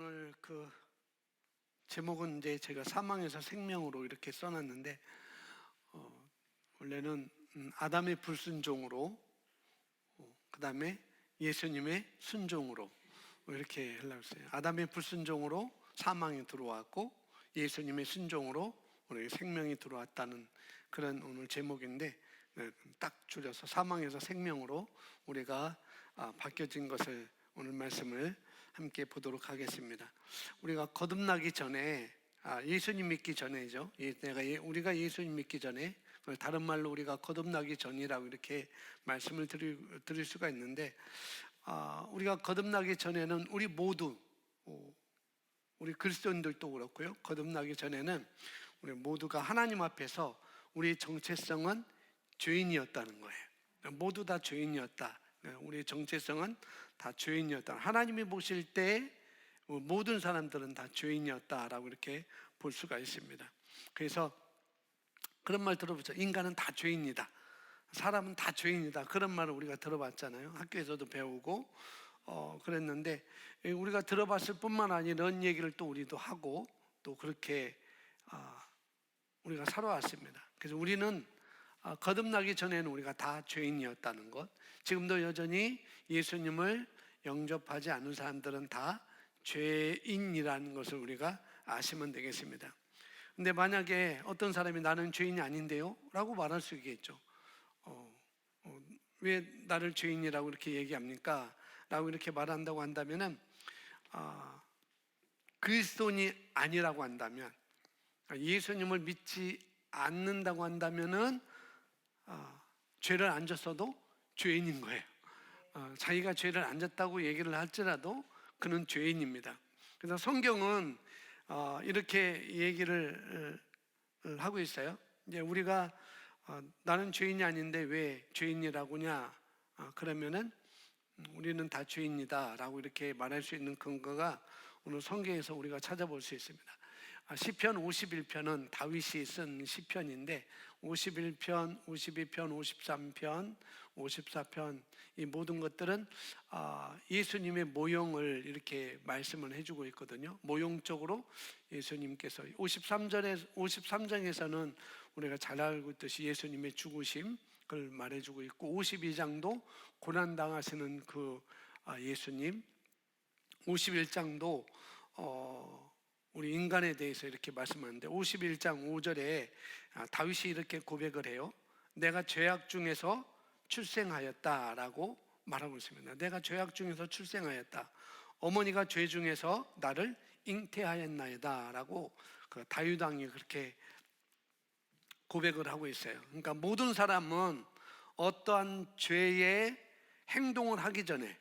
오늘 그 제목은 이제 제가 사망에서 생명으로 이렇게 써놨는데 원래는 아담의 불순종으로 그 다음에 예수님의 순종으로 이렇게 하려고 했어요. 아담의 불순종으로 사망이 들어왔고 예수님의 순종으로 우리 생명이 들어왔다는 그런 오늘 제목인데, 딱 줄여서 사망에서 생명으로 우리가 바뀌어진 것을 오늘 말씀을 함께 보도록 하겠습니다. 우리가 거듭나기 전에, 예수님 믿기 전에죠. 우리가 예수님 믿기 전에, 다른 말로 우리가 거듭나기 전이라고 이렇게 말씀을 드릴 수가 있는데, 우리가 거듭나기 전에는 우리 모두, 우리 그리스도인들도 그렇고요, 거듭나기 전에는 우리 모두가 하나님 앞에서 우리의 정체성은 죄인이었다는 거예요. 모두 다 죄인이었다. 우리의 정체성은 다 죄인이었다. 하나님이 보실 때 모든 사람들은 다 죄인이었다라고 이렇게 볼 수가 있습니다. 그래서 그런 말 들어보죠. 인간은 다 죄인이다. 사람은 다 죄인이다. 그런 말을 우리가 들어봤잖아요. 학교에서도 배우고 그랬는데, 우리가 들어봤을 뿐만 아니라 이런 얘기를 또 우리도 하고 또 그렇게 우리가 살아왔습니다. 그래서 우리는 거듭나기 전에는 우리가 다 죄인이었다는 것, 지금도 여전히 예수님을 영접하지 않은 사람들은 다 죄인이라는 것을 우리가 아시면 되겠습니다. 근데 만약에 어떤 사람이 나는 죄인이 아닌데요? 라고 말할 수 있겠죠. 왜 나를 죄인이라고 이렇게 얘기합니까? 라고 이렇게 말한다고 한다면은, 그리스도인이 아니라고 한다면, 예수님을 믿지 않는다고 한다면은 죄를 안 졌어도 죄인인 거예요. 자기가 죄를 안 졌다고 얘기를 할지라도 그는 죄인입니다. 그래서 성경은 이렇게 얘기를 하고 있어요. 이제 우리가 나는 죄인이 아닌데 왜 죄인이라고냐? 그러면은 우리는 다 죄인이다 라고 이렇게 말할 수 있는 근거가 오늘 성경에서 우리가 찾아볼 수 있습니다. 시편 51편은 다윗이 쓴 시편인데 51편, 52편, 53편, 54편 이 모든 것들은 예수님의 모형을 이렇게 말씀을 해주고 있거든요. 모형적으로 예수님께서 53장에서는 우리가 잘 알고 있듯이 예수님의 죽으심 그걸 말해주고 있고, 52장도 고난당하시는 그 예수님, 51장도 우리 인간에 대해서 이렇게 말씀하는데 51장 5절에 다윗이 이렇게 고백을 해요. 내가 죄악 중에서 출생하였다라고 말하고 있습니다. 내가 죄악 중에서 출생하였다. 어머니가 죄 중에서 나를 잉태하였나이다 라고 그 다윗 왕이 그렇게 고백을 하고 있어요. 그러니까 모든 사람은 어떠한 죄의 행동을 하기 전에,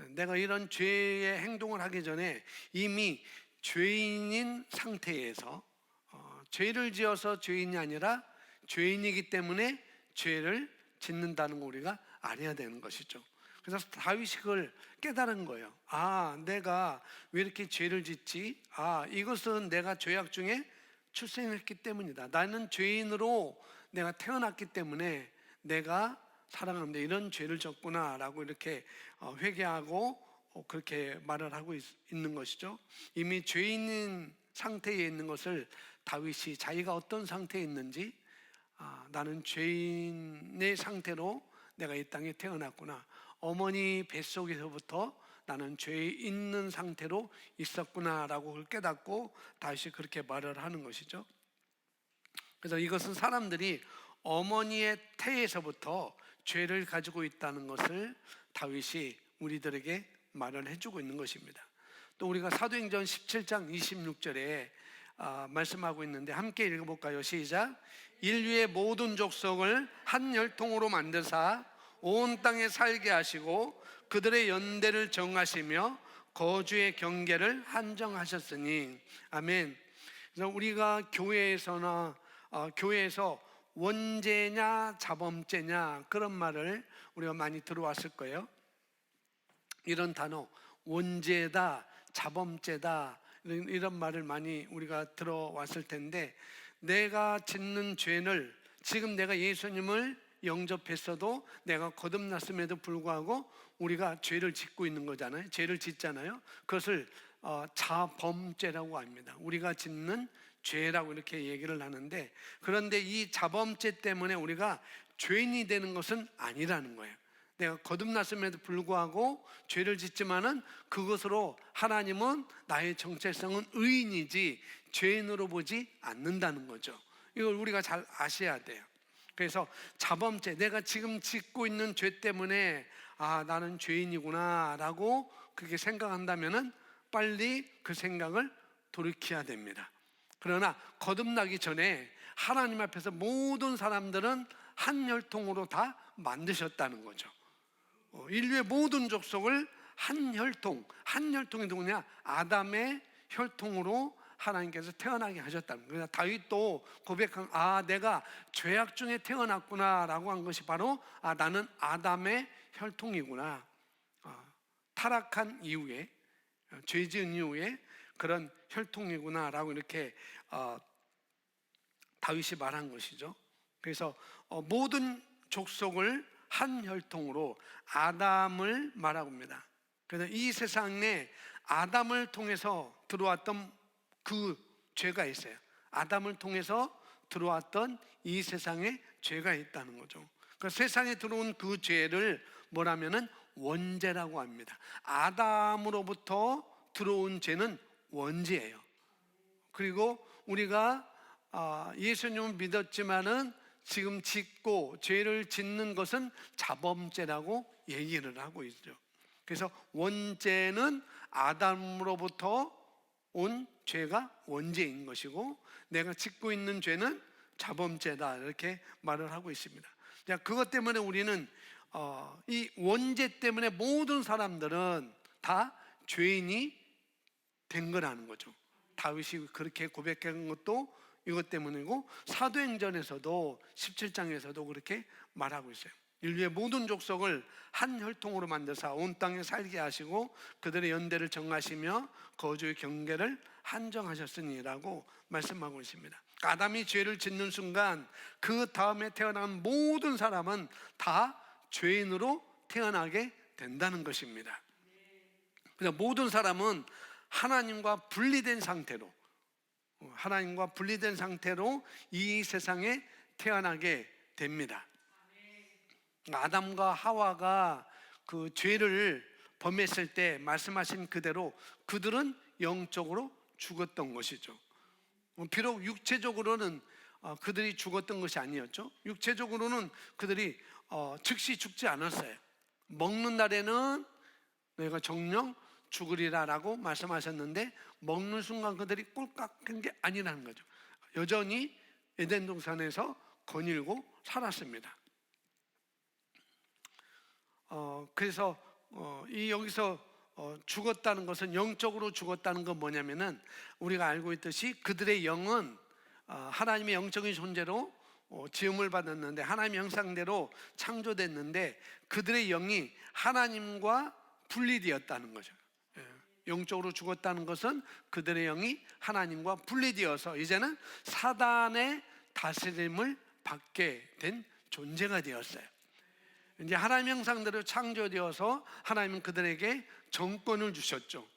내가 이런 죄의 행동을 하기 전에 이미 죄인인 상태에서, 죄를 지어서 죄인이 아니라 죄인이기 때문에 죄를 짓는다는 거 우리가 알아야 되는 것이죠. 그래서 다윗이 그걸 깨달은 거예요. 내가 왜 이렇게 죄를 짓지? 이것은 내가 죄악 중에 출생했기 때문이다. 나는 죄인으로 내가 태어났기 때문에 내가 살아가는데 이런 죄를 졌구나 라고 이렇게 회개하고 그렇게 말을 하고 있는 것이죠. 이미 죄인인 상태에 있는 것을 다윗이 자기가 어떤 상태에 있는지, 나는 죄인의 상태로 내가 이 땅에 태어났구나, 어머니 뱃속에서부터 나는 죄 있는 상태로 있었구나 라고 그걸 깨닫고 다윗이 그렇게 말을 하는 것이죠. 그래서 이것은 사람들이 어머니의 태에서부터 죄를 가지고 있다는 것을 다윗이 우리들에게 말을 해주고 있는 것입니다. 또 우리가 사도행전 17장 26절에 말씀하고 있는데 함께 읽어볼까요? 시작. 인류의 모든 족속을 한 혈통으로 만드사 온 땅에 살게 하시고 그들의 연대를 정하시며 거주의 경계를 한정하셨으니. 아멘. 그래서 우리가 교회에서 원죄냐 자범죄냐 그런 말을 우리가 많이 들어왔을 거예요. 이런 단어, 원죄다, 자범죄다, 이런 말을 많이 우리가 들어왔을 텐데, 내가 짓는 죄를, 지금 내가 예수님을 영접했어도 내가 거듭났음에도 불구하고 우리가 죄를 짓고 있는 거잖아요. 죄를 짓잖아요. 그것을 자범죄라고 합니다. 우리가 짓는 죄라고 이렇게 얘기를 하는데, 그런데 이 자범죄 때문에 우리가 죄인이 되는 것은 아니라는 거예요. 내가 거듭났음에도 불구하고 죄를 짓지만은 그것으로 하나님은 나의 정체성은 의인이지 죄인으로 보지 않는다는 거죠. 이걸 우리가 잘 아셔야 돼요. 그래서 자범죄, 내가 지금 짓고 있는 죄 때문에 나는 죄인이구나 라고 그렇게 생각한다면은 빨리 그 생각을 돌이켜야 됩니다. 그러나 거듭나기 전에 하나님 앞에서 모든 사람들은 한 혈통으로 다 만드셨다는 거죠. 인류의 모든 족속을 한 혈통이 누구냐? 아담의 혈통으로 하나님께서 태어나게 하셨다는 거예요. 다윗도 고백한 내가 죄악 중에 태어났구나 라고 한 것이 바로 나는 아담의 혈통이구나. 타락한 이후에, 죄 지은 이후에 그런 혈통이구나 라고 이렇게 다윗이 말한 것이죠. 그래서 모든 족속을 한 혈통으로 아담을 말하고 있습니다. 그래서 이 세상에 아담을 통해서 들어왔던 그 죄가 있어요. 아담을 통해서 들어왔던 이 세상에 죄가 있다는 거죠. 그 세상에 들어온 그 죄를 뭐라면은 원죄라고 합니다. 아담으로부터 들어온 죄는 원죄예요. 그리고 우리가 예수님을 믿었지만은 지금 짓고 죄를 짓는 것은 자범죄라고 얘기를 하고 있죠. 그래서 원죄는 아담으로부터 온 죄가 원죄인 것이고, 내가 짓고 있는 죄는 자범죄다 이렇게 말을 하고 있습니다. 자, 그것 때문에 우리는 이 원죄 때문에 모든 사람들은 다 죄인이 된 거라는 거죠. 다윗이 그렇게 고백한 것도 이것 때문이고, 사도행전에서도 17장에서도 그렇게 말하고 있어요. 인류의 모든 족속을 한 혈통으로 만드사 온 땅에 살게 하시고 그들의 연대를 정하시며 거주의 경계를 한정하셨으니라고 말씀하고 있습니다. 아담이 죄를 짓는 순간 그 다음에 태어난 모든 사람은 다 죄인으로 태어나게 된다는 것입니다. 그래서 모든 사람은 하나님과 분리된 상태로 이 세상에 태어나게 됩니다. 아담과 하와가 그 죄를 범했을 때 말씀하신 그대로 그들은 영적으로 죽었던 것이죠. 비록 육체적으로는 그들이 죽었던 것이 아니었죠. 육체적으로는 그들이 즉시 죽지 않았어요. 먹는 날에는 너희가 정령 죽으리라 라고 말씀하셨는데, 먹는 순간 그들이 꼴깍한 게 아니라는 거죠. 여전히 에덴 동산에서 거닐고 살았습니다. 그래서 여기서 죽었다는 것은, 영적으로 죽었다는 건 뭐냐면은, 우리가 알고 있듯이 그들의 영은 하나님의 영적인 존재로 지음을 받았는데, 하나님의 형상대로 창조됐는데 그들의 영이 하나님과 분리되었다는 거죠. 영적으로 죽었다는 것은 그들의 영이 하나님과 분리되어서 이제는 사단의 다스림을 받게 된 존재가 되었어요. 이제 하나님 형상대로 창조되어서 하나님은 그들에게 정권을 주셨죠.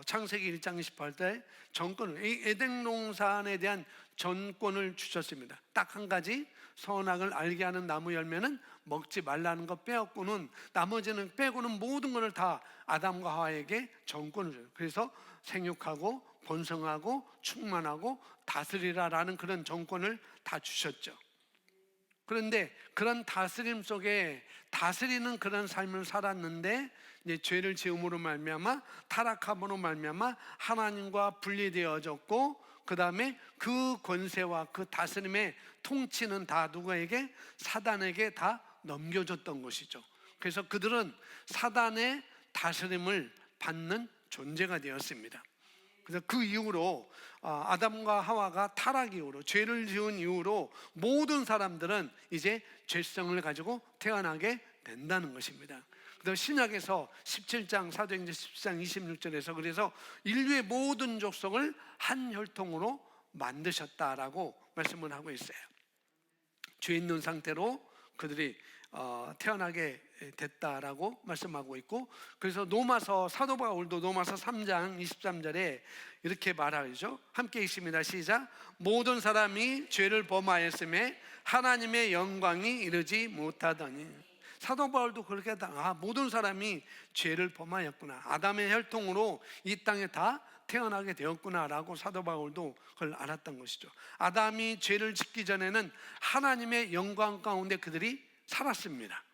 창세기 1장 28절 정권을, 에덴 동산에 대한 전권을 주셨습니다. 딱 한 가지, 선악을 알게 하는 나무 열매는 먹지 말라는 것 빼고는, 나머지는 빼고는 모든 것을 다 아담과 하와에게 정권을 줘요. 그래서 생육하고 번성하고 충만하고 다스리라라는 그런 정권을 다 주셨죠. 그런데 그런 다스림 속에 다스리는 그런 삶을 살았는데, 이제 죄를 지음으로 말미암아, 타락함으로 말미암아 하나님과 분리되어졌고, 그 다음에 그 권세와 그 다스림의 통치는 다 누구에게? 사단에게 다 넘겨줬던 것이죠. 그래서 그들은 사단의 다스림을 받는 존재가 되었습니다. 그래서 그 이후로 아담과 하와가 타락 이후로, 죄를 지은 이후로 모든 사람들은 이제 죄성을 가지고 태어나게 된다는 것입니다. 그래서 신약에서 17장, 사도행전 10장 26절에서 그래서 인류의 모든 족속을 한 혈통으로 만드셨다라고 말씀을 하고 있어요. 죄 있는 상태로 그들이 태어나게 됐다라고 말씀하고 있고, 그래서 로마서 사도 바울도 로마서 3장 23절에 이렇게 말하죠. 함께 읽습니다. 시작. 모든 사람이 죄를 범하였음에 하나님의 영광이 이르지 못하더니. 사도 바울도 그렇게 모든 사람이 죄를 범하였구나, 아담의 혈통으로 이 땅에 다 태어나게 되었구나라고 사도 바울도 그걸 알았던 것이죠. 아담이 죄를 짓기 전에는 하나님의 영광 가운데 그들이 살았습니다.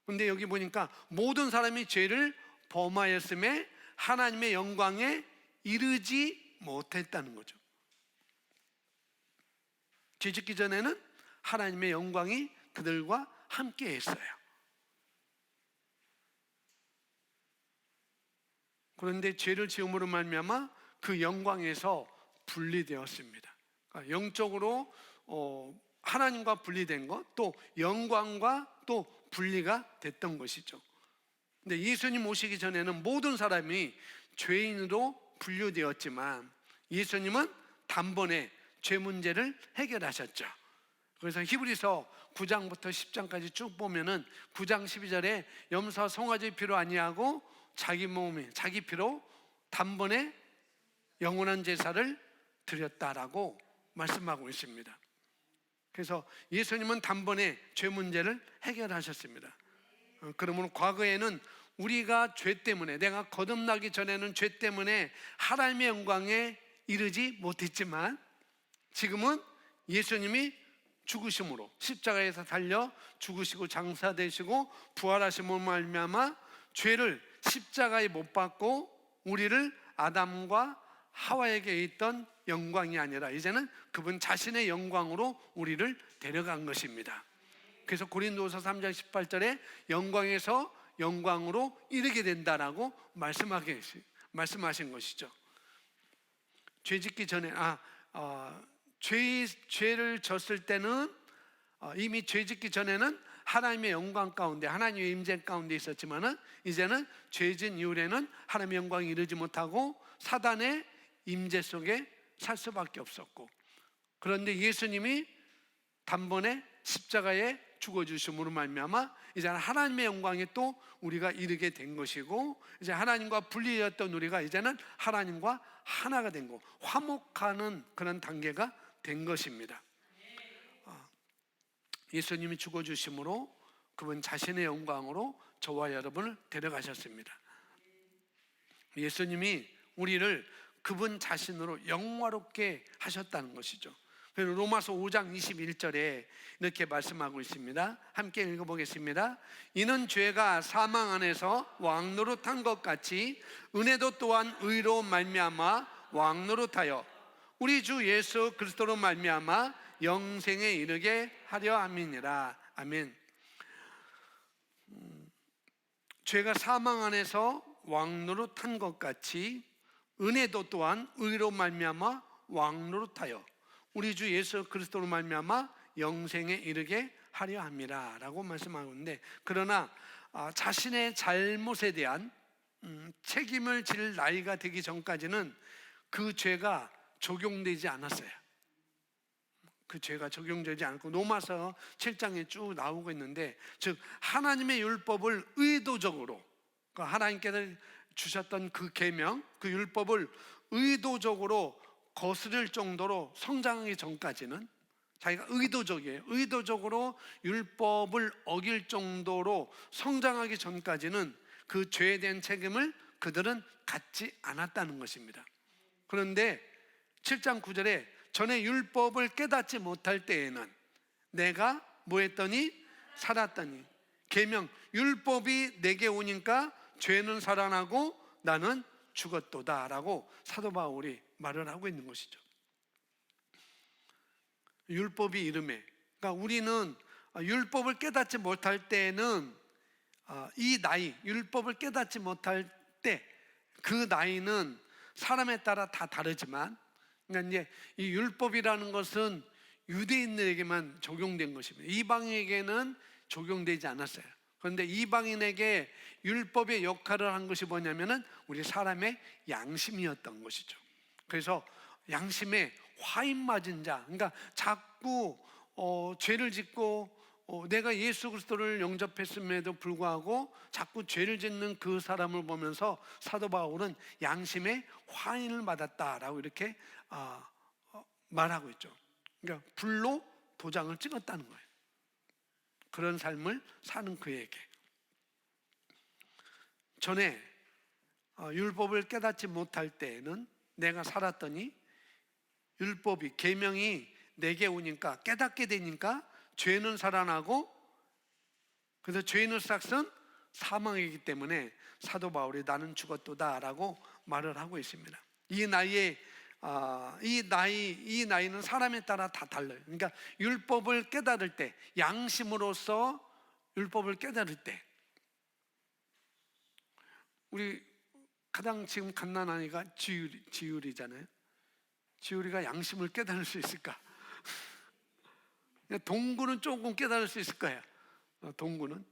그런데 여기 보니까 모든 사람이 죄를 범하였음에 하나님의 영광에 이르지 못했다는 거죠. 죄 짓기 전에는 하나님의 영광이 그들과 함께 했어요. 그런데 죄를 지음으로 말미암아 그 영광에서 분리되었습니다. 그러니까 영적으로 하나님과 분리된 것, 또 영광과 또 분리가 됐던 것이죠. 근데 예수님 오시기 전에는 모든 사람이 죄인으로 분류되었지만 예수님은 단번에 죄 문제를 해결하셨죠. 그래서 히브리서 9장부터 10장까지 쭉 보면은 9장 12절에 염소 송아지 피로 아니하고 자기 몸에 자기 피로 단번에 영원한 제사를 드렸다라고 말씀하고 있습니다. 그래서 예수님은 단번에 죄 문제를 해결하셨습니다. 그러므로 과거에는 우리가 죄 때문에, 내가 거듭나기 전에는 죄 때문에 하나님의 영광에 이르지 못했지만 지금은 예수님이 죽으심으로, 십자가에서 달려 죽으시고 장사되시고 부활하심으로 말미암아 죄를 십자가에 못 박고 우리를 아담과 하와에게 있던 영광이 아니라 이제는 그분 자신의 영광으로 우리를 데려간 것입니다. 그래서 고린도서 3장 18절에 영광에서 영광으로 이르게 된다라고 말씀하신 것이죠. 죄 짓기 전에 죄를 졌을 때는 이미 죄 짓기 전에는 하나님의 영광 가운데, 하나님의 임재 가운데 있었지만은 이제는 죄진 이후에는 하나님의 영광이 이르지 못하고 사단의 임재 속에 살 수밖에 없었고, 그런데 예수님이 단번에 십자가에 죽어주심으로 말미암아 이제 하나님의 영광에 또 우리가 이르게 된 것이고, 이제 하나님과 분리되었던 우리가 이제는 하나님과 하나가 된 거, 화목하는 그런 단계가 된 것입니다. 예수님이 죽어주심으로 그분 자신의 영광으로 저와 여러분을 데려가셨습니다. 예수님이 우리를 그분 자신으로 영화롭게 하셨다는 것이죠. 그래서 로마서 5장 21절에 이렇게 말씀하고 있습니다. 함께 읽어보겠습니다. 이는 죄가 사망 안에서 왕노릇한 것 같이 은혜도 또한 의로 말미암아 왕노릇하여 우리 주 예수 그리스도로 말미암아 영생에 이르게 하려 함이니라. 아멘. 죄가 사망 안에서 왕노릇한 것 같이 은혜도 또한 의로 말미암아 왕노릇하여 우리 주 예수 그리스도로 말미암아 영생에 이르게 하려 함이라 라고 말씀하고 있는데, 그러나 자신의 잘못에 대한 책임을 질 나이가 되기 전까지는 그 죄가 적용되지 않았어요. 그 죄가 적용되지 않고 로마서 7장에 쭉 나오고 있는데, 즉 하나님의 율법을 의도적으로, 그러니까 하나님께서 주셨던 그 계명, 그 율법을 의도적으로 거스를 정도로 성장하기 전까지는, 자기가 의도적으로 율법을 어길 정도로 성장하기 전까지는 그 죄에 대한 책임을 그들은 갖지 않았다는 것입니다. 그런데 7장 9절에 전에 율법을 깨닫지 못할 때에는 내가 뭐 했더니 살았더니, 계명 율법이 내게 오니까 죄는 살아나고 나는 죽었도다 라고 사도 바울이 말을 하고 있는 것이죠. 율법이 이름에, 그러니까 우리는 율법을 깨닫지 못할 때는 이 나이, 율법을 깨닫지 못할 때 그 나이는 사람에 따라 다 다르지만, 그러니까 이제 이 율법이라는 것은 유대인들에게만 적용된 것입니다. 이방인에게는 적용되지 않았어요. 그런데 이방인에게 율법의 역할을 한 것이 뭐냐면은 우리 사람의 양심이었던 것이죠. 그래서 양심에 화인 맞은 자, 그러니까 자꾸 죄를 짓고 내가 예수 그리스도를 영접했음에도 불구하고 자꾸 죄를 짓는 그 사람을 보면서 사도 바울은 양심의 화인을 받았다라고 이렇게 말하고 있죠. 그러니까 불로 도장을 찍었다는 거예요. 그런 삶을 사는 그에게. 전에 율법을 깨닫지 못할 때에는 내가 살았더니 율법이, 계명이 내게 오니까, 깨닫게 되니까 죄는 살아나고, 그래서 죄의 삭은 사망이기 때문에 사도 바울이 나는 죽었도다라고 말을 하고 있습니다. 이 나이는 사람에 따라 다 달라요. 그러니까 율법을 깨달을 때, 양심으로서 율법을 깨달을 때, 우리 가장 지금 갓난 아이가 지율이잖아요. 지율이가 양심을 깨달을 수 있을까? 동구는 조금 깨달을 수 있을 거예요. 동구는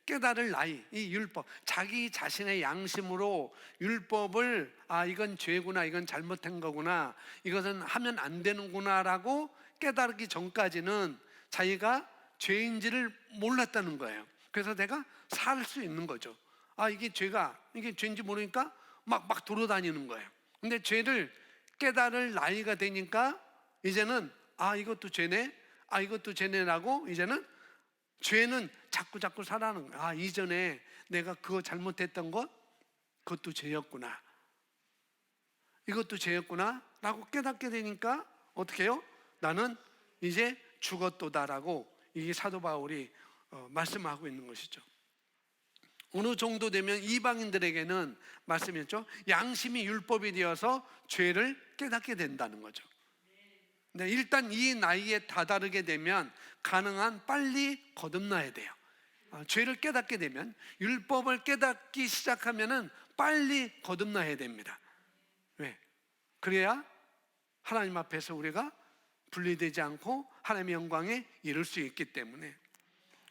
깨달을 나이, 이 율법, 자기 자신의 양심으로 율법을 이건 죄구나, 이건 잘못한 거구나, 이것은 하면 안 되는구나라고 깨달기 전까지는 자기가 죄인지를 몰랐다는 거예요. 그래서 내가 살 수 있는 거죠. 이게 죄인지 모르니까 막 돌아다니는 거예요. 근데 죄를 깨달을 나이가 되니까 이제는 이것도 죄네, 이것도 죄네라고, 이제는 죄는 자꾸 살아나는 거야. 이전에 내가 그거 잘못했던 것, 그것도 죄였구나, 이것도 죄였구나 라고 깨닫게 되니까 어떻게 해요? 나는 이제 죽었도다라고 이게 사도 바울이 말씀하고 있는 것이죠. 어느 정도 되면 이방인들에게는 말씀했죠. 양심이 율법이 되어서 죄를 깨닫게 된다는 거죠. 근데 일단 이 나이에 다다르게 되면 가능한 빨리 거듭나야 돼요. 죄를 깨닫게 되면, 율법을 깨닫기 시작하면은 빨리 거듭나야 됩니다. 왜? 그래야 하나님 앞에서 우리가 분리되지 않고 하나님의 영광에 이를 수 있기 때문에.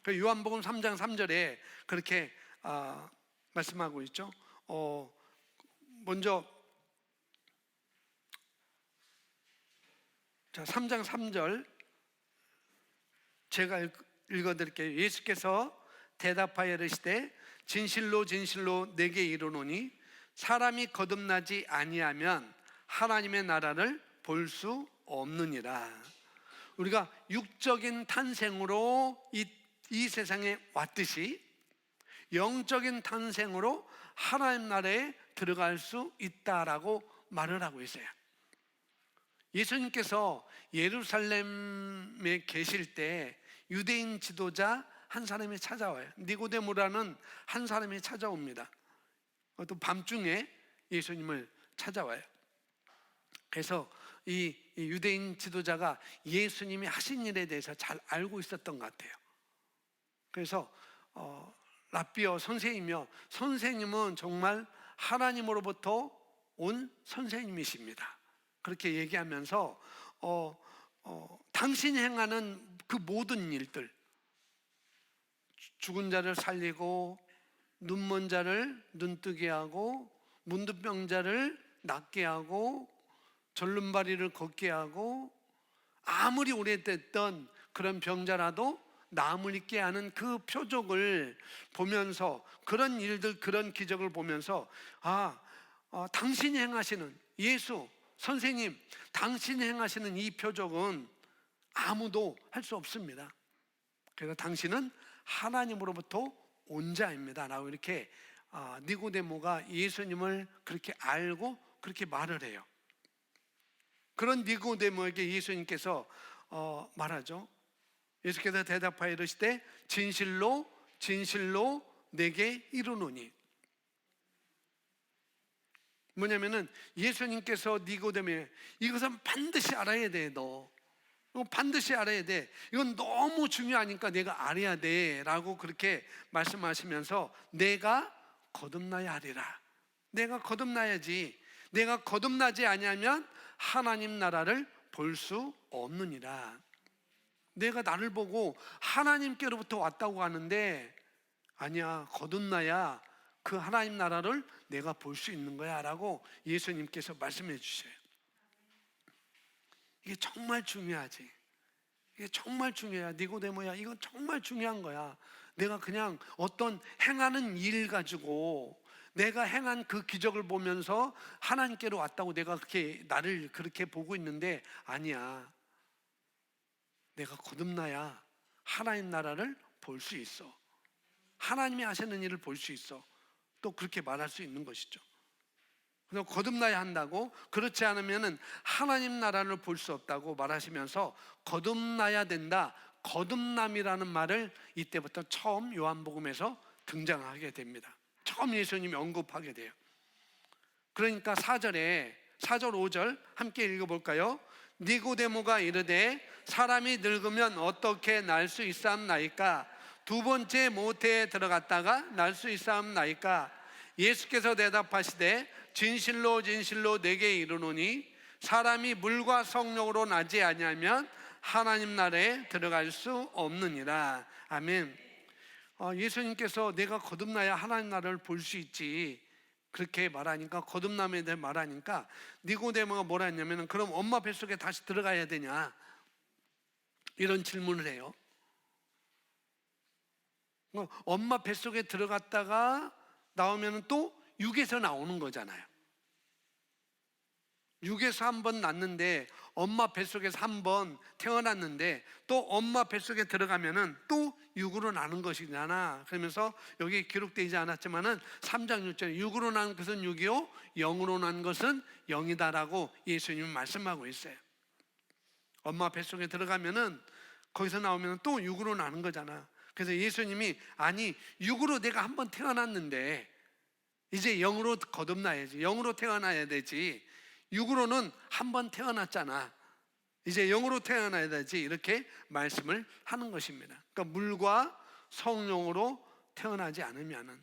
요한복음 3장 3절에 그렇게 말씀하고 있죠. 먼저 3장 3절 제가 읽어드릴게요. 예수께서 대답하여 이르시되 진실로 진실로 내게 이르노니 사람이 거듭나지 아니하면 하나님의 나라를 볼 수 없느니라. 우리가 육적인 탄생으로 이 세상에 왔듯이 영적인 탄생으로 하나님 나라에 들어갈 수 있다라고 말을 하고 있어요. 예수님께서 예루살렘에 계실 때 유대인 지도자 한 사람이 찾아와요. 니고데모라는 한 사람이 찾아옵니다. 또 밤중에 예수님을 찾아와요. 그래서 이 유대인 지도자가 예수님이 하신 일에 대해서 잘 알고 있었던 것 같아요. 그래서 라비어, 선생이며, 선생님은 정말 하나님으로부터 온 선생님이십니다. 그렇게 얘기하면서 당신이 행하는 그 모든 일들, 죽은 자를 살리고 눈먼 자를 눈뜨게 하고 문둥병자를 낫게 하고 절름발이를 걷게 하고, 아무리 오래됐던 그런 병자라도 나음을 잊게 하는 그 표적을 보면서, 그런 일들, 그런 기적을 보면서 당신이 행하시는, 예수 선생님, 당신이 행하시는 이 표적은 아무도 할 수 없습니다. 그래서 당신은 하나님으로부터 온 자입니다 라고 이렇게 니고데모가 예수님을 그렇게 알고 그렇게 말을 해요. 그런 니고데모에게 예수님께서 말하죠. 예수께서 대답하여 이르시되 진실로 진실로 내게 이르노니. 뭐냐면은 예수님께서 니고데모에 이것은 반드시 알아야 돼. 너 반드시 알아야 돼. 이건 너무 중요하니까 내가 알아야 돼 라고 그렇게 말씀하시면서 내가 거듭나야 하리라. 내가 거듭나야지. 내가 거듭나지 아니하면 하나님 나라를 볼 수 없느니라. 내가 나를 보고 하나님께로부터 왔다고 하는데 아니야, 거듭나야 그 하나님 나라를 내가 볼 수 있는 거야 라고 예수님께서 말씀해 주셔요. 이게 정말 중요하지. 이게 정말 중요해. 니고데모야, 이건 정말 중요한 거야. 내가 그냥 어떤 행하는 일 가지고 내가 행한 그 기적을 보면서 하나님께로 왔다고 내가 그렇게 나를 그렇게 보고 있는데 아니야. 내가 거듭나야 하나님 나라를 볼 수 있어. 하나님이 하시는 일을 볼 수 있어. 또 그렇게 말할 수 있는 것이죠. 그래서 거듭나야 한다고, 그렇지 않으면 하나님 나라를 볼 수 없다고 말하시면서 거듭나야 된다, 거듭남이라는 말을 이때부터 처음 요한복음에서 등장하게 됩니다. 처음 예수님이 언급하게 돼요. 그러니까 4절 5절 함께 읽어볼까요? 니고데모가 이르되 사람이 늙으면 어떻게 날 수 있사옵나이까? 두 번째 모태에 들어갔다가 날 수 있사옵나이까? 예수께서 대답하시되 진실로 진실로 내게 이르노니 사람이 물과 성령으로 나지 아니하면 하나님 나라에 들어갈 수 없느니라. 아멘. 예수님께서 내가 거듭나야 하나님 나라를 볼 수 있지, 그렇게 말하니까, 거듭남에 대해 말하니까 니고데모가 뭐라 했냐면, 그럼 엄마 뱃속에 다시 들어가야 되냐, 이런 질문을 해요. 엄마 뱃속에 들어갔다가 나오면 또 육에서 나오는 거잖아요. 육에서 한 번 낳는데, 엄마 뱃속에서 한 번 태어났는데 또 엄마 뱃속에 들어가면은 또 육으로 나는 것이잖아. 그러면서 여기 기록되지 않았지만은 3장 6절에 육으로 난 것은 육이요 영으로 난 것은 영이다라고 예수님은 말씀하고 있어요. 엄마 뱃속에 들어가면은 거기서 나오면 또 육으로 나는 거잖아. 그래서 예수님이 아니, 육으로 내가 한 번 태어났는데 이제 영으로 거듭나야지, 영으로 태어나야 되지, 육으로는 한 번 태어났잖아, 이제 영으로 태어나야 되지, 이렇게 말씀을 하는 것입니다. 그러니까 물과 성령으로 태어나지 않으면은,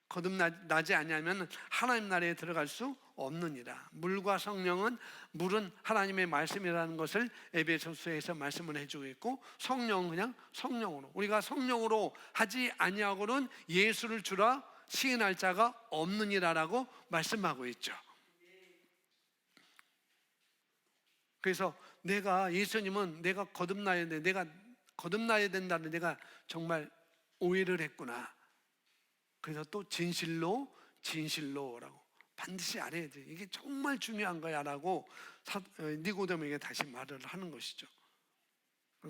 거듭나지 아니하면 하나님 나라에 들어갈 수 없느니라. 물과 성령은, 물은 하나님의 말씀이라는 것을 에베소서에서 말씀을 해주고 있고, 성령은 그냥 성령으로, 우리가 성령으로 하지 아니하고는 예수를 주라 시인할 자가 없느니라라고 말씀하고 있죠. 그래서 예수님은 내가 거듭나야 돼, 내가 거듭나야 된다는, 내가 정말 오해를 했구나. 그래서 또 진실로라고 반드시 알아야 돼, 이게 정말 중요한 거야 라고 니고데모에게 다시 말을 하는 것이죠.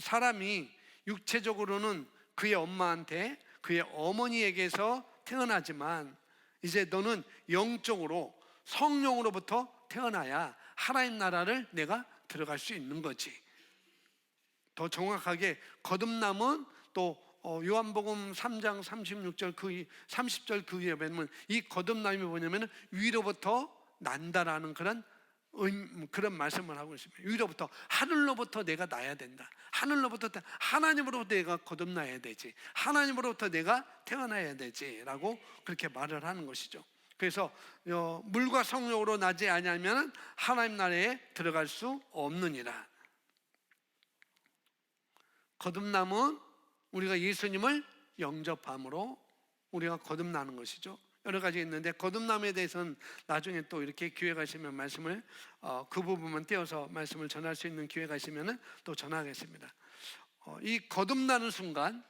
사람이 육체적으로는 그의 엄마한테, 그의 어머니에게서 태어나지만 이제 너는 영적으로 성령으로부터 태어나야 하나님 나라를 내가 들어갈 수 있는 거지. 더 정확하게 거듭남은 또 요한복음 3장 36절 30절 그 위에 보면 이 거듭남이 뭐냐면 위로부터 난다라는 그런 말씀을 하고 있습니다. 위로부터, 하늘로부터 내가 나야 된다. 하나님으로부터 내가 거듭나야 되지, 하나님으로부터 내가 태어나야 되지라고 그렇게 말을 하는 것이죠. 그래서 물과 성령으로 나지 아니하면 하나님 나라에 들어갈 수 없느니라. 거듭남은 우리가 예수님을 영접함으로 우리가 거듭나는 것이죠. 여러 가지 있는데 거듭남에 대해서는 나중에 또 이렇게 기회가 있으면 말씀을 그 부분만 떼어서 말씀을 전할 수 있는 기회가 있으면 또 전하겠습니다. 이 거듭나는 순간,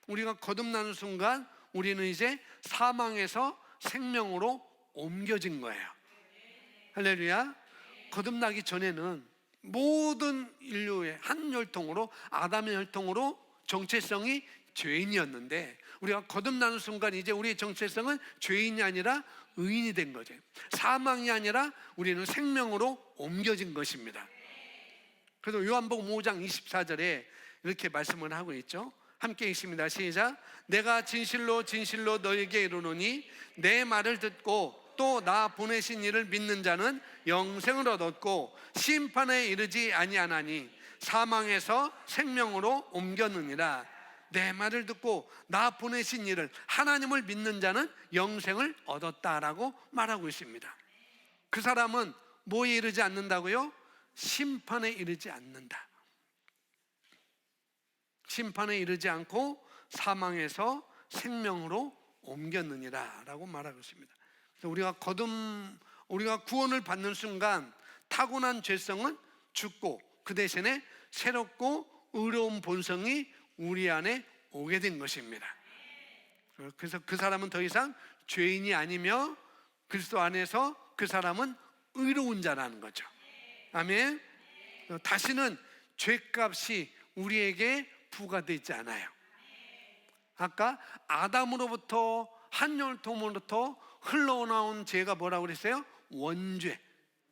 우리가 거듭나는 순간 우리는 이제 사망에서 생명으로 옮겨진 거예요. 할렐루야. 거듭나기 전에는 모든 인류의 한 혈통으로, 아담의 혈통으로 정체성이 죄인이었는데, 우리가 거듭나는 순간 이제 우리의 정체성은 죄인이 아니라 의인이 된 거죠. 사망이 아니라 우리는 생명으로 옮겨진 것입니다. 그래서 요한복음 5장 24절에 이렇게 말씀을 하고 있죠. 함께 읽습니다. 시작. 내가 진실로 진실로 너에게 이르노니 내 말을 듣고 또 나 보내신 이를 믿는 자는 영생을 얻었고 심판에 이르지 아니하나니 사망에서 생명으로 옮겼느니라. 내 말을 듣고 나 보내신 이를, 하나님을 믿는 자는 영생을 얻었다라고 말하고 있습니다. 그 사람은 뭐에 이르지 않는다고요? 심판에 이르지 않는다. 심판에 이르지 않고 사망에서 생명으로 옮겼느니라 라고 말하고 있습니다. 우리가 구원을 받는 순간 타고난 죄성은 죽고 그 대신에 새롭고 의로운 본성이 우리 안에 오게 된 것입니다. 그래서 그 사람은 더 이상 죄인이 아니며 그리스도 안에서 그 사람은 의로운 자라는 거죠. 아멘. 다시는 죄값이 우리에게 부과되지 않아요. 아까 아담으로부터 한 혈통으로부터 흘러나온 죄가 뭐라고 그랬어요? 원죄.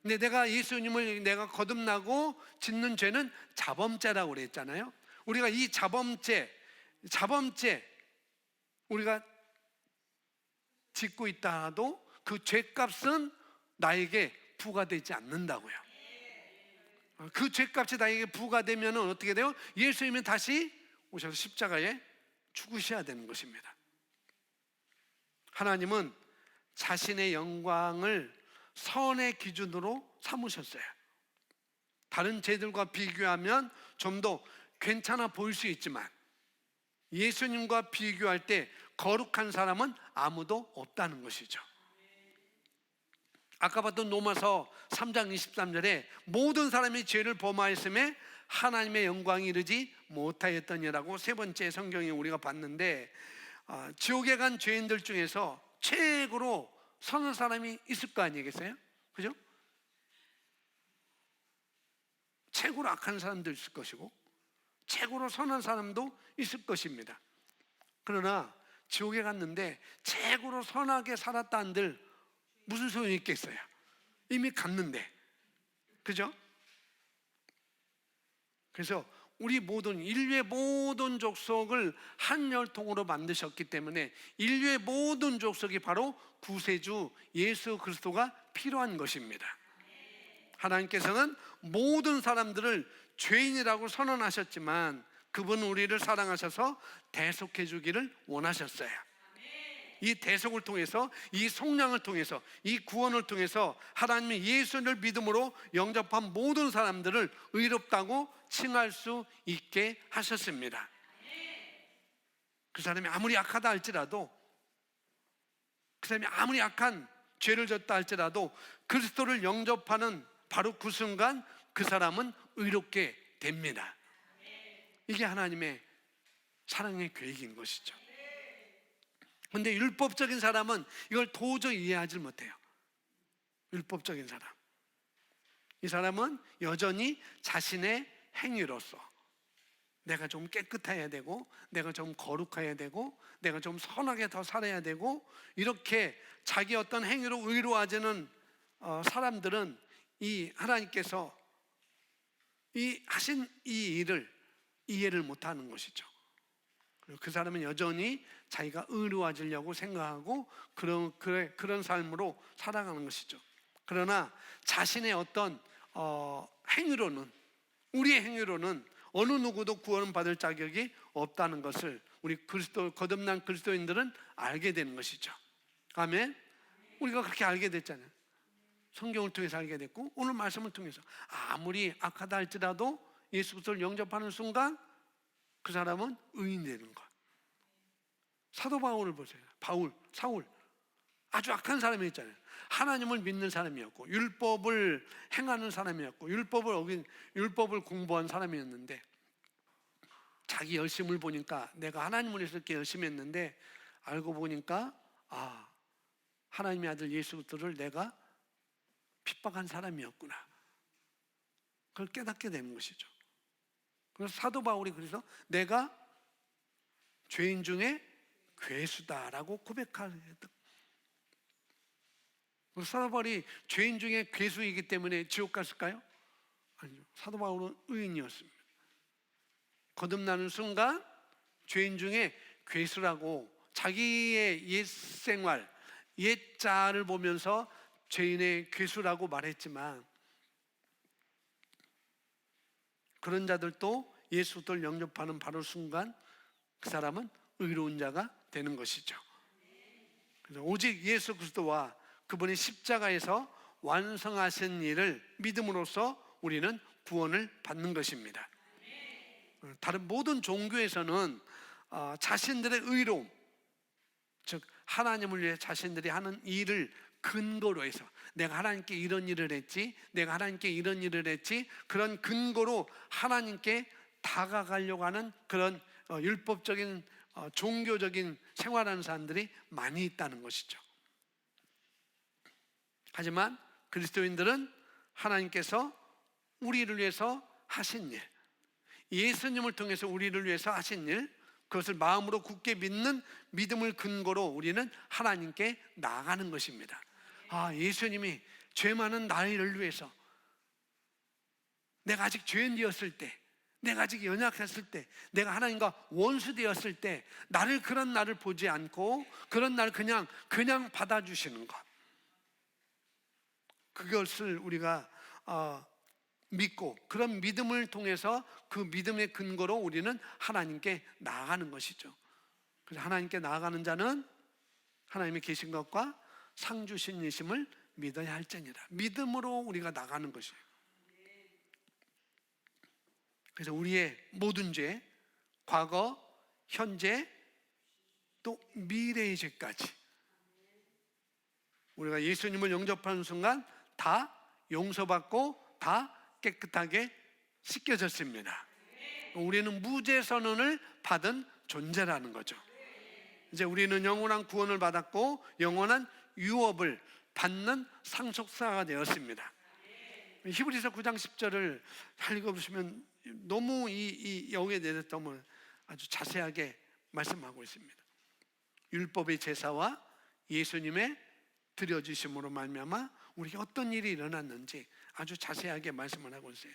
근데 내가 예수님을 내가 거듭나고 짓는 죄는 자범죄라고 그랬잖아요. 우리가 이 자범죄 우리가 짓고 있다도 그 죄값은 나에게 부과되지 않는다고요. 그 죄값이 나에게 부과되면 어떻게 돼요? 예수님이 다시 오셔서 십자가에 죽으셔야 되는 것입니다. 하나님은 자신의 영광을 선의 기준으로 삼으셨어요. 다른 죄들과 비교하면 좀 더 괜찮아 보일 수 있지만 예수님과 비교할 때 거룩한 사람은 아무도 없다는 것이죠. 아까 봤던 로마서 3장 23절에 모든 사람이 죄를 범하였음에 하나님의 영광이 이르지 못하였더니라고 세 번째 성경에 우리가 봤는데, 지옥에 간 죄인들 중에서 최고로 선한 사람이 있을 거 아니겠어요? 그죠? 최고로 악한 사람도 있을 것이고 최고로 선한 사람도 있을 것입니다. 그러나 지옥에 갔는데 최고로 선하게 살았다 한들 무슨 소용이 있겠어요? 이미 갔는데. 그죠? 그래서 우리 모든 인류의 모든 족속을 한 혈통으로 만드셨기 때문에 인류의 모든 족속이 바로 구세주 예수 그리스도가 필요한 것입니다. 하나님께서는 모든 사람들을 죄인이라고 선언하셨지만 그분은 우리를 사랑하셔서 대속해 주기를 원하셨어요. 이 대속을 통해서, 이 속량을 통해서, 이 구원을 통해서 하나님이 예수를 믿음으로 영접한 모든 사람들을 의롭다고 칭할 수 있게 하셨습니다. 그 사람이 아무리 악하다 할지라도, 그 사람이 아무리 악한 죄를 졌다 할지라도 그리스도를 영접하는 바로 그 순간 그 사람은 의롭게 됩니다. 이게 하나님의 사랑의 계획인 것이죠. 그런데 율법적인 사람은 이걸 도저히 이해하지 못해요. 율법적인 사람, 이 사람은 여전히 자신의 행위로서 내가 좀 깨끗해야 되고 내가 좀 거룩해야 되고 내가 좀 선하게 더 살아야 되고 이렇게 자기 어떤 행위로 의로워지는 사람들은 이 하나님께서 이 하신 이 일을 이해를 못하는 것이죠. 그 사람은 여전히 자기가 의로워지려고 생각하고 그런 삶으로 살아가는 것이죠. 그러나 자신의 어떤 행위로는, 우리의 행위로는 어느 누구도 구원받을 자격이 없다는 것을 우리 거듭난 그리스도인들은 알게 되는 것이죠. 아멘. 우리가 그렇게 알게 됐잖아요. 성경을 통해서 알게 됐고 오늘 말씀을 통해서 아무리 악하다 할지라도 예수 그리스도를 영접하는 순간 그 사람은 의인이 되는 것. 사도 바울을 보세요. 사울 아주 악한 사람이었잖아요. 하나님을 믿는 사람이었고 율법을 행하는 사람이었고 율법을 공부한 사람이었는데 자기 열심을 보니까 내가 하나님을 위해서 이렇게 열심히 했는데 알고 보니까 하나님의 아들 예수 그리스도를 내가 핍박한 사람이었구나. 그걸 깨닫게 되는 것이죠. 그래서 사도 바울이 그래서 내가 죄인 중에 괴수다라고 고백하였다. 사도 바울이 죄인 중에 괴수이기 때문에 지옥 갔을까요? 아니요. 사도 바울은 의인이었습니다. 거듭나는 순간 죄인 중에 괴수라고 자기의 옛 생활, 옛 자를 보면서 죄인의 괴수라고 말했지만 그런 자들도 예수를 영접하는 바로 순간 그 사람은 의로운 자가 되는 것이죠. 그래서 오직 예수 그리스도와 그분이 십자가에서 완성하신 일을 믿음으로써 우리는 구원을 받는 것입니다. 다른 모든 종교에서는 자신들의 의로움, 즉 하나님을 위해 자신들이 하는 일을 근거로 해서 내가 하나님께 이런 일을 했지, 내가 하나님께 이런 일을 했지, 그런 근거로 하나님께 다가가려고 하는 그런 율법적인 종교적인 생활하는 사람들이 많이 있다는 것이죠. 하지만 그리스도인들은 하나님께서 우리를 위해서 하신 일, 예수님을 통해서 우리를 위해서 하신 일, 그것을 마음으로 굳게 믿는 믿음을 근거로 우리는 하나님께 나아가는 것입니다. 예수님이 죄 많은 나를 위해서, 내가 아직 죄인이었을 때, 내가 아직 연약했을 때, 내가 하나님과 원수되었을 때 그런 나를 보지 않고 그런 나를 그냥 받아주시는 것, 그것을 우리가 믿고 그런 믿음을 통해서 그 믿음의 근거로 우리는 하나님께 나아가는 것이죠. 그래서 하나님께 나아가는 자는 하나님이 계신 것과 상 주신 이심을 믿어야 할지니라. 믿음으로 우리가 나가는 것이에요. 그래서 우리의 모든 죄, 과거, 현재, 또 미래의 죄까지 우리가 예수님을 영접하는 순간 다 용서받고 다 깨끗하게 씻겨졌습니다. 우리는 무죄 선언을 받은 존재라는 거죠. 이제 우리는 영원한 구원을 받았고 영원한 유업을 받는 상속자가 되었습니다. 히브리서 9장 10절을 잘 읽어보시면 너무 여기에 대해서 너무 아주 자세하게 말씀하고 있습니다. 율법의 제사와 예수님의 드려주심으로 말미암아 우리에게 어떤 일이 일어났는지 아주 자세하게 말씀을 하고 있어요.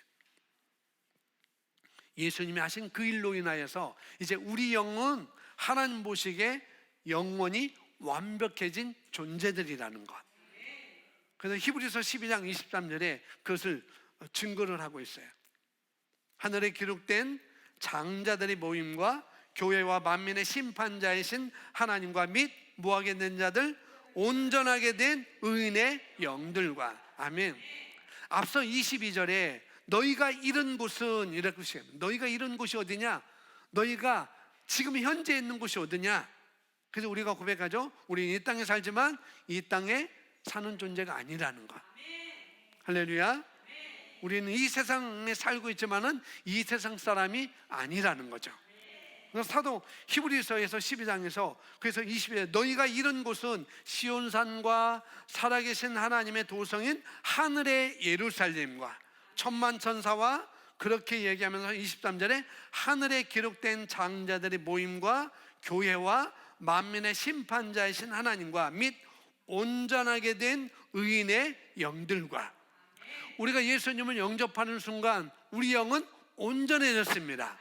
예수님이 하신 그 일로 인하여서 이제 우리 영은 하나님 보시기에 영원히 완벽해진 존재들이라는 것. 그래서 히브리서 12장 23절에 그것을 증거를 하고 있어요. 하늘에 기록된 장자들의 모임과 교회와 만민의 심판자이신 하나님과 및 무하게 된 자들, 온전하게 된 의인의 영들과. 아멘. 앞서 22절에 너희가 이른 곳은, 이렇게 하시면, 너희가 이른 곳이 어디냐? 너희가 지금 현재 있는 곳이 어디냐? 그래서 우리가 고백하죠. 우리는 이 땅에 살지만 이 땅에 사는 존재가 아니라는 것. 할렐루야. 우리는 이 세상에 살고 있지만은 이 세상 사람이 아니라는 거죠. 그래서 사도 히브리서에서 12장에서 그래서 20에 너희가 이른 곳은 시온산과 살아계신 하나님의 도성인 하늘의 예루살렘과 천만 천사와, 그렇게 얘기하면서 23절에 하늘에 기록된 장자들의 모임과 교회와 만민의 심판자이신 하나님과 및 온전하게 된 의인의 영들과. 우리가 예수님을 영접하는 순간 우리 영은 온전해졌습니다.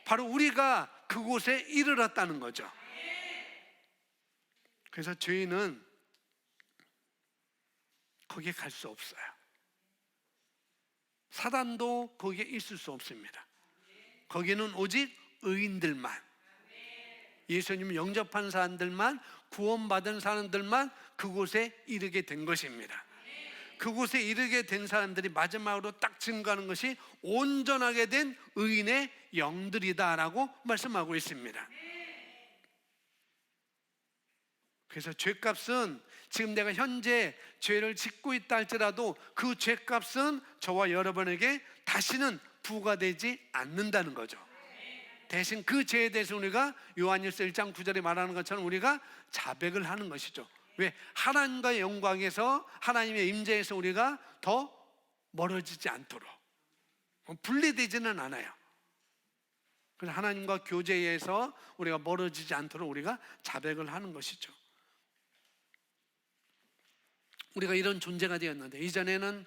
바로 우리가 그곳에 이르렀다는 거죠. 그래서 죄인은 거기에 갈 수 없어요. 사단도 거기에 있을 수 없습니다. 거기는 오직 의인들만, 예수님을 영접한 사람들만, 구원받은 사람들만 그곳에 이르게 된 것입니다. 그곳에 이르게 된 사람들이 마지막으로 딱 증거하는 것이 온전하게 된 의인의 영들이다라고 말씀하고 있습니다. 그래서 죄값은 지금 내가 현재 죄를 짓고 있다 할지라도 그 죄값은 저와 여러분에게 다시는 부과되지 않는다는 거죠. 대신 그 죄에 대해서 우리가 요한일서 1장 9절에 말하는 것처럼 우리가 자백을 하는 것이죠. 왜? 하나님과의 영광에서, 하나님의 임재에서 우리가 더 멀어지지 않도록, 분리되지는 않아요. 그래서 하나님과 교제에서 우리가 멀어지지 않도록 우리가 자백을 하는 것이죠. 우리가 이런 존재가 되었는데, 이전에는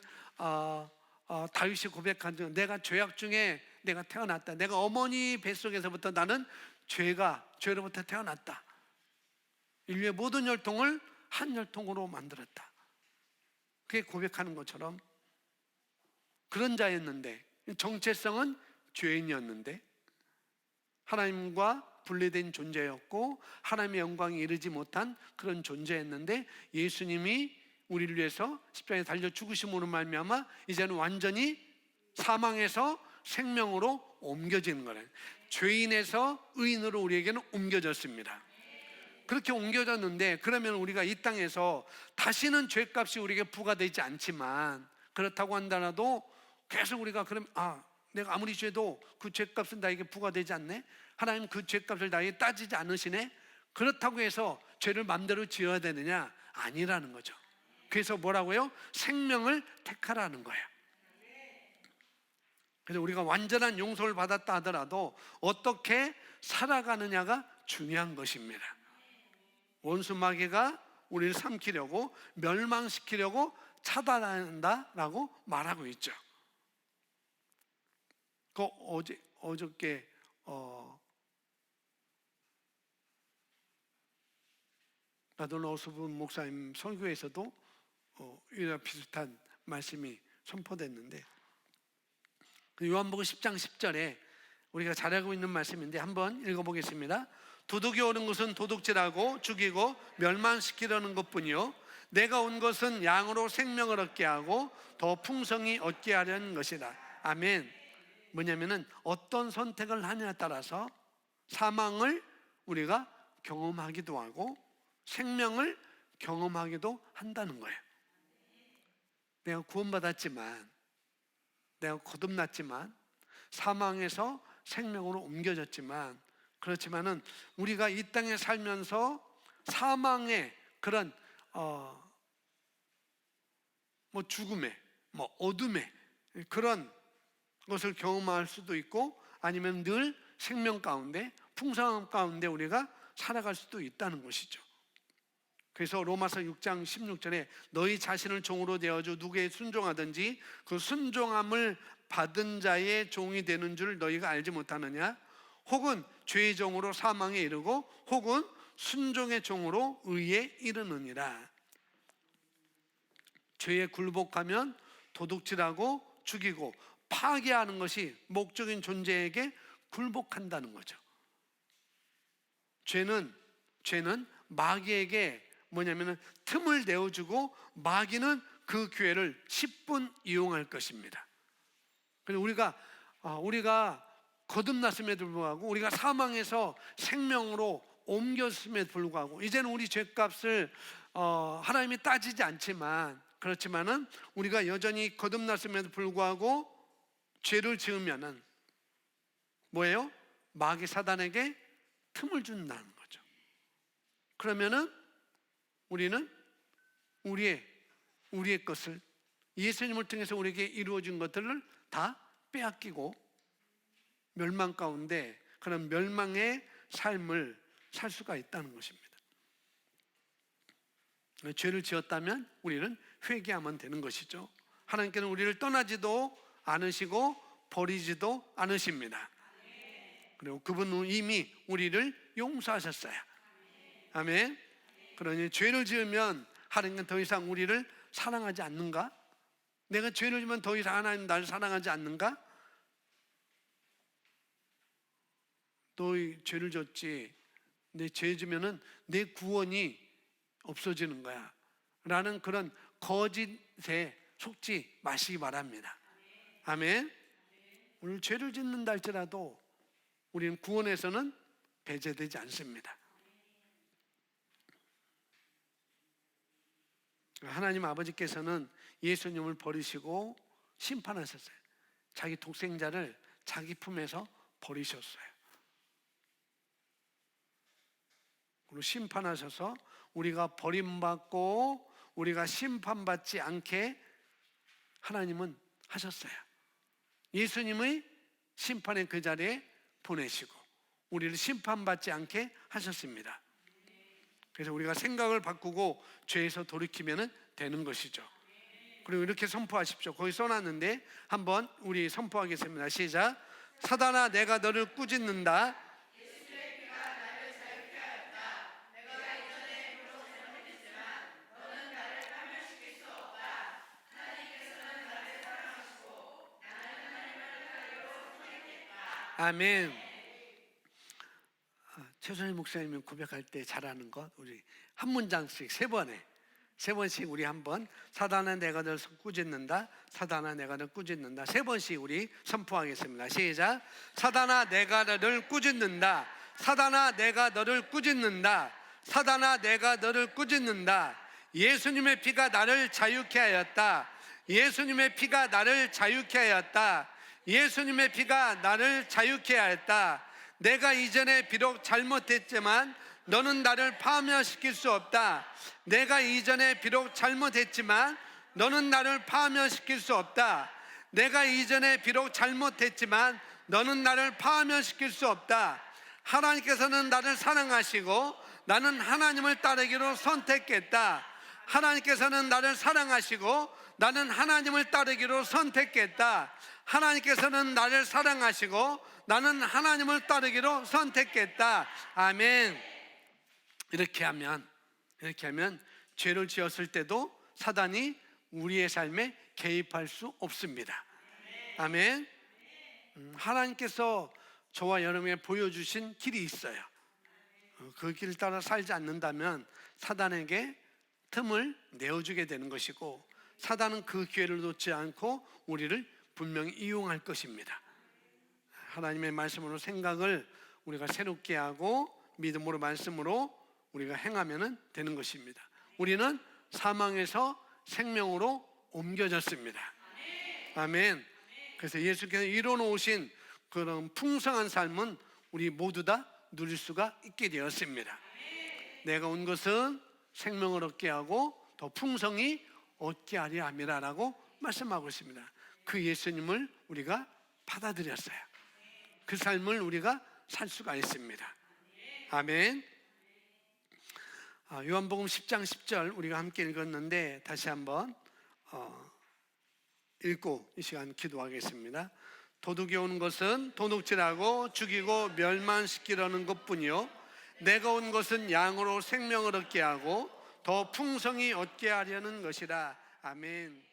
다윗이 고백한 적, 내가 죄악 중에 내가 태어났다. 내가 어머니 뱃속에서부터 나는 죄로부터 태어났다. 인류의 모든 혈통을 한 혈통으로 만들었다. 그게 고백하는 것처럼 그런 자였는데, 정체성은 죄인이었는데 하나님과 분리된 존재였고 하나님의 영광에 이르지 못한 그런 존재였는데, 예수님이 우리를 위해서 십자가에 달려 죽으심으로 말미암아 이제는 완전히 사망에서 생명으로 옮겨지는 거예요. 죄인에서 의인으로 우리에게는 옮겨졌습니다. 그렇게 옮겨졌는데, 그러면 우리가 이 땅에서 다시는 죄값이 우리에게 부과되지 않지만, 그렇다고 한다라도 계속 우리가 그럼 내가 아무리 죄도 그 죄값은 나에게 부과되지 않네? 하나님 그 죄값을 나에게 따지지 않으시네? 그렇다고 해서 죄를 마음대로 지어야 되느냐? 아니라는 거죠. 그래서 뭐라고요? 생명을 택하라는 거예요. 그래서 우리가 완전한 용서를 받았다 하더라도 어떻게 살아가느냐가 중요한 것입니다. 원수 마귀가 우리를 삼키려고, 멸망시키려고 차단한다라고 말하고 있죠. 어저께 나돌로스분 목사님 설교에서도 이와 비슷한 말씀이 선포됐는데, 요한복음 10장 10절에 우리가 잘 알고 있는 말씀인데 한번 읽어보겠습니다. 도둑이 오는 것은 도둑질하고 죽이고 멸망시키려는 것뿐이요 내가 온 것은 양으로 생명을 얻게 하고 더 풍성히 얻게 하려는 것이다. 아멘. 뭐냐면은 어떤 선택을 하냐에 따라서 사망을 우리가 경험하기도 하고 생명을 경험하기도 한다는 거예요. 내가 구원받았지만, 내가 거듭났지만, 사망에서 생명으로 옮겨졌지만, 그렇지만은 우리가 이 땅에 살면서 사망의 그런 죽음의 어둠의 그런 것을 경험할 수도 있고, 아니면 늘 생명 가운데 풍성함 가운데 우리가 살아갈 수도 있다는 것이죠. 그래서 로마서 6장 16절에 너희 자신을 종으로 되어주 누구에 순종하든지 그 순종함을 받은 자의 종이 되는 줄 너희가 알지 못하느냐? 혹은 죄의 종으로 사망에 이르고 혹은 순종의 종으로 의에 이르느니라. 죄에 굴복하면 도둑질하고 죽이고 파괴하는 것이 목적인 존재에게 굴복한다는 거죠. 죄는 마귀에게 뭐냐면은 틈을 내어주고 마귀는 그 기회를 10분 이용할 것입니다. 그래서 우리가 거듭났음에도 불구하고, 우리가 사망에서 생명으로 옮겼음에도 불구하고, 이제는 우리 죄값을 하나님이 따지지 않지만, 그렇지만은 우리가 여전히 거듭났음에도 불구하고 죄를 지으면은 뭐예요? 마귀 사단에게 틈을 준다는 거죠. 그러면은 우리는 우리의 것을, 예수님을 통해서 우리에게 이루어진 것들을 다 빼앗기고 멸망 가운데, 그런 멸망의 삶을 살 수가 있다는 것입니다. 죄를 지었다면 우리는 회개하면 되는 것이죠. 하나님께는 우리를 떠나지도 않으시고 버리지도 않으십니다. 그리고 그분은 이미 우리를 용서하셨어요. 아멘. 그러니 죄를 지으면 하나님은 더 이상 우리를 사랑하지 않는가? 내가 죄를 지으면 더 이상 하나님 나를 사랑하지 않는가? 너희 죄를 졌지, 내 죄 지면은 내 구원이 없어지는 거야 라는 그런 거짓에 속지 마시기 바랍니다. 아멘. 오늘 죄를 짓는다 할지라도 우리는 구원에서는 배제되지 않습니다. 하나님 아버지께서는 예수님을 버리시고 심판하셨어요. 자기 독생자를 자기 품에서 버리셨어요. 그리고 심판하셔서 우리가 버림받고 우리가 심판받지 않게 하나님은 하셨어요. 예수님의 심판의 그 자리에 보내시고 우리를 심판받지 않게 하셨습니다. 그래서 우리가 생각을 바꾸고 죄에서 돌이키면 되는 것이죠. 그리고 이렇게 선포하십시오. 거기 써놨는데 한번 우리 선포하겠습니다. 시작. 사단아, 내가 너를 꾸짖는다. 아멘. 최선희 목사님이 고백할 때 잘하는 것, 우리 한 문장씩 세 번씩 우리 한번, 사단아 내가 너를 꾸짖는다. 사단아 내가 너를 꾸짖는다. 세 번씩 우리 선포하겠습니다. 시작. 사단아 내가 너를 꾸짖는다. 사단아 내가 너를 꾸짖는다. 사단아 내가 너를 꾸짖는다. 예수님의 피가 나를 자유케 하였다. 예수님의 피가 나를 자유케 하였다. 예수님의 피가 나를 자유케 하였다. 내가 이전에 비록 잘못했지만 너는 나를 파멸시킬 수 없다. 내가 이전에 비록 잘못했지만 너는 나를 파멸시킬 수 없다. 내가 이전에 비록 잘못했지만 너는 나를 파멸시킬 수 없다. 하나님께서는 나를 사랑하시고 나는 하나님을 따르기로 선택했다. 하나님께서는 나를 사랑하시고 나는 하나님을 따르기로 선택했다. 하나님께서는 나를 사랑하시고 나는 하나님을 따르기로 선택했다. 아멘. 이렇게 하면 죄를 지었을 때도 사단이 우리의 삶에 개입할 수 없습니다. 아멘. 하나님께서 저와 여러분에게 보여주신 길이 있어요. 그 길을 따라 살지 않는다면 사단에게 틈을 내어주게 되는 것이고, 사단은 그 기회를 놓지 않고 우리를 분명히 이용할 것입니다. 하나님의 말씀으로 생각을 우리가 새롭게 하고 믿음으로 말씀으로 우리가 행하면 되는 것입니다. 우리는 사망에서 생명으로 옮겨졌습니다. 아멘. 그래서 예수께서 이뤄놓으신 그런 풍성한 삶은 우리 모두 다 누릴 수가 있게 되었습니다. 내가 온 것은 생명을 얻게 하고 더 풍성히 얻게 하려 함이라라고 말씀하고 있습니다. 그 예수님을 우리가 받아들였어요. 그 삶을 우리가 살 수가 있습니다. 아멘. 요한복음 10장 10절 우리가 함께 읽었는데 다시 한번 읽고 이 시간 기도하겠습니다. 도둑이 오는 것은 도둑질하고 죽이고 멸망시키려는 것뿐이요 내가 온 것은 양으로 생명을 얻게 하고 더 풍성히 얻게 하려는 것이라. 아멘.